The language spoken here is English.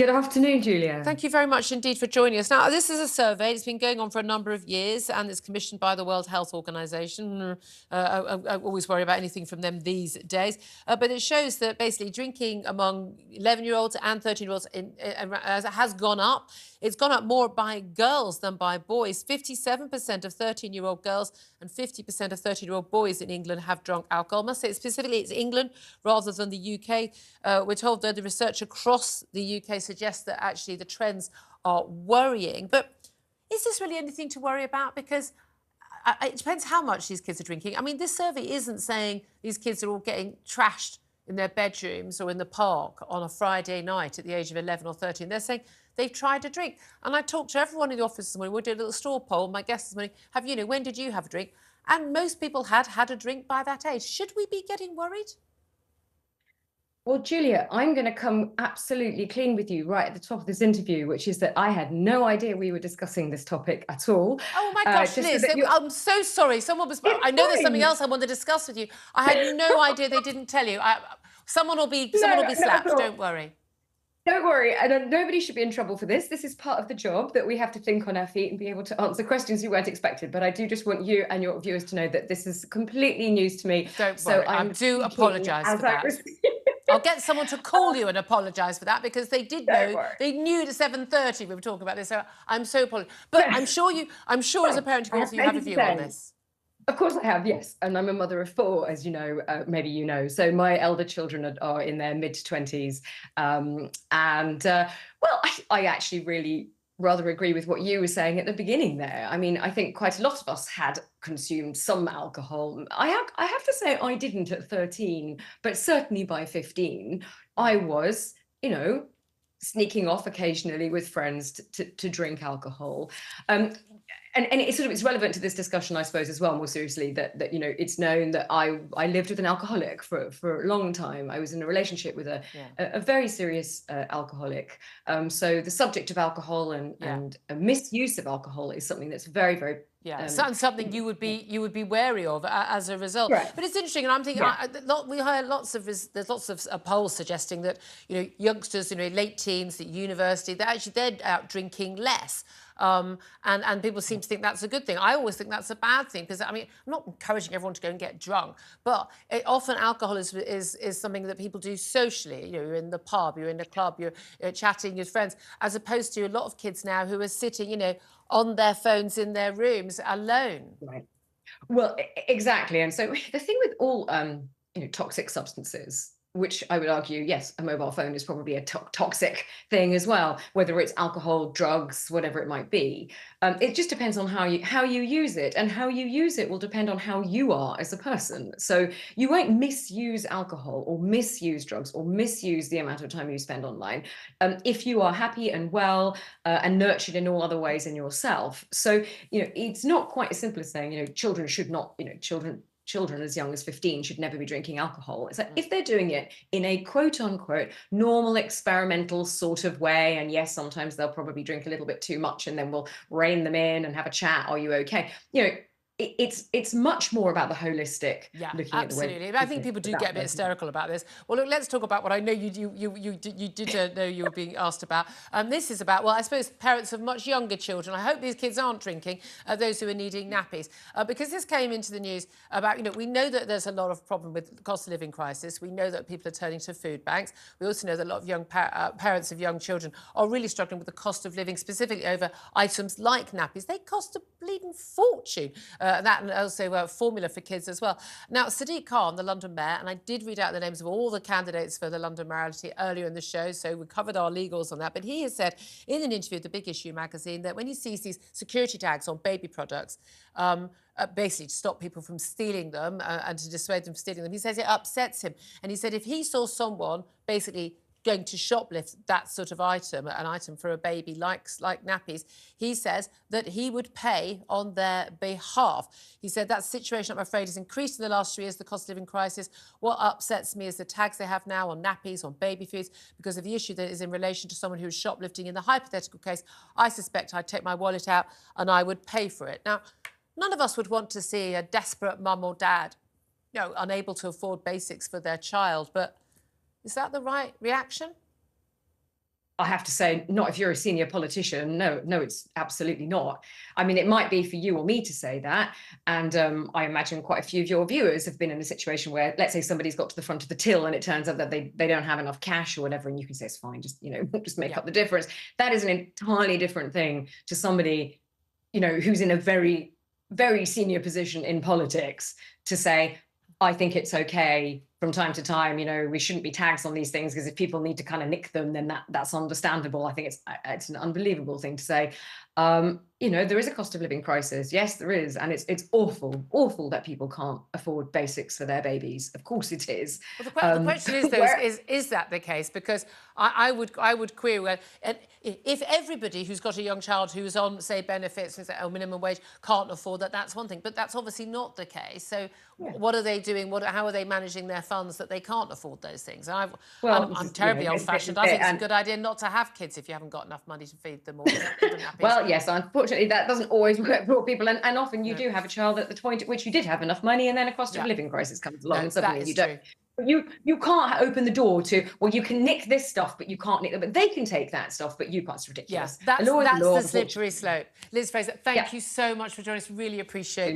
Good afternoon, Julia. Thank you very much indeed for joining us. Now, this is a survey. It's been going on for a number of years and it's commissioned by the World Health Organization. I always worry about anything from them these days. But it shows that basically drinking among 11-year-olds and 13-year-olds has gone up. It's gone up more by girls than by boys. 57% of 13-year-old girls and 50% of 13-year-old boys in England have drunk alcohol. I must say specifically it's England rather than the UK. We're told that the research across the UK suggests that actually the trends are worrying. But is this really anything to worry about? Because it depends how much these kids are drinking. I mean, this survey isn't saying these kids are all getting trashed in their bedrooms or in the park on a Friday night at the age of 11 or 13. They're saying they've tried a drink. And I talked to everyone in the office this morning. We did a little straw poll. My guests this morning, when did you have a drink? And most people had had a drink by that age. Should we be getting worried? Well, Julia, I'm going to come absolutely clean with you right at the top of this interview, which is that I had no idea we were discussing this topic at all. Oh, my gosh, Liz, I'm so sorry. I know there's something else I want to discuss with you. I had no idea they didn't tell you. Someone will be slapped, don't worry. Don't worry, and nobody should be in trouble for this. This is part of the job, that we have to think on our feet and be able to answer questions you weren't expected. But I do just want you and your viewers to know that this is completely news to me. Don't worry, I do apologise for that. I'll get someone to call you and apologise for that, because they did know. They knew at 7:30 we were talking about this. So I'm so apologetic. But I'm sure as a parent you have a view on this. Of course I have, yes. And I'm a mother of 4, as you know, maybe you know. So my elder children are in their mid-20s. Well, I actually really rather agree with what you were saying at the beginning there. I mean, I think quite a lot of us had consumed some alcohol. I have to say I didn't at 13, but certainly by 15, I was, sneaking off occasionally with friends to drink alcohol. And it's relevant to this discussion, I suppose, as well, more seriously, that it's known that I lived with an alcoholic for a long time. I was in a relationship with a very serious alcoholic. So the subject of alcohol and misuse of alcohol is something that's very, very something you would be wary of as a result. Right. But it's interesting, and I'm thinking we heard there's lots of polls suggesting that youngsters, late teens at university, they're out drinking less. And people seem to think that's a good thing. I always think that's a bad thing, because I mean, I'm not encouraging everyone to go and get drunk, but often alcohol is something that people do socially. You're in the pub, you're in the club, you're chatting with friends, as opposed to a lot of kids now who are sitting, on their phones in their rooms alone. Right. Well, exactly. And so the thing with all toxic substances, which I would argue, yes, a mobile phone is probably a toxic thing as well, whether it's alcohol, drugs, whatever it might be. It just depends on how you use it, and how you use it will depend on how you are as a person. So you won't misuse alcohol or misuse drugs or misuse the amount of time you spend online if you are happy and well and nurtured in all other ways in yourself. So it's not quite as simple as saying children should not, children as young as 15 should never be drinking alcohol. It's like, if they're doing it in a quote unquote normal experimental sort of way, and yes, sometimes they'll probably drink a little bit too much, and then we'll rein them in and have a chat. Are you okay? It's much more about the holistic. Looking absolutely. At the way I think people do get a bit hysterical about this. Well, look, let's talk about what I know you did know you were being asked about. This is about, well, I suppose parents of much younger children. I hope these kids aren't drinking, those who are needing nappies, because this came into the news about, we know that there's a lot of problem with the cost of living crisis. We know that people are turning to food banks. We also know that a lot of young parents of young children are really struggling with the cost of living, specifically over items like nappies. They cost a bleeding fortune. That and also formula for kids as well. Now, Sadiq Khan, the London Mayor, and I did read out the names of all the candidates for the London Mayoralty earlier in the show, so we covered our legals on that. But he has said in an interview with the Big Issue magazine that when he sees these security tags on baby products, basically to stop people from stealing them and to dissuade them from stealing them, he says it upsets him. And he said if he saw someone basically going to shoplift that sort of item, an item for a baby like nappies, he says that he would pay on their behalf. He said that situation, I'm afraid, has increased in the last 3 years, the cost of living crisis. What upsets me is the tags they have now on nappies, on baby foods, because of the issue that is in relation to someone who is shoplifting. In the hypothetical case, I suspect I'd take my wallet out and I would pay for it. Now, none of us would want to see a desperate mum or dad, unable to afford basics for their child, but is that the right reaction? I have to say, not if you're a senior politician. No, it's absolutely not. I mean, it might be for you or me to say that. And I imagine quite a few of your viewers have been in a situation where, let's say somebody's got to the front of the till and it turns out that they don't have enough cash or whatever. And you can say, it's fine, just, just make up the difference. That is an entirely different thing to somebody, who's in a very, very senior position in politics to say, I think it's okay from time to time, we shouldn't be taxed on these things because if people need to kind of nick them, then that's understandable. I think it's an unbelievable thing to say. There is a cost of living crisis. Yes, there is. And it's awful that people can't afford basics for their babies. Of course it is. Well, the question is, though, is that the case? Because I would query, if everybody who's got a young child who's on, say, benefits or minimum wage can't afford that, that's one thing. But that's obviously not the case. So what are they doing? How are they managing their funds that they can't afford those things? I'm terribly old-fashioned. I think it's a good idea not to have kids if you haven't got enough money to feed them all. Well, yes, unfortunately, that doesn't always work for all people. And often you do have a child at the point at which you did have enough money and then a cost of living crisis comes along and suddenly you don't. But you can't open the door to, well, you can nick this stuff, but you can't nick them. But they can take that stuff, but you can't. It's ridiculous. Yeah, that's the slippery slope. Liz Fraser, thank you so much for joining us. Really appreciate that.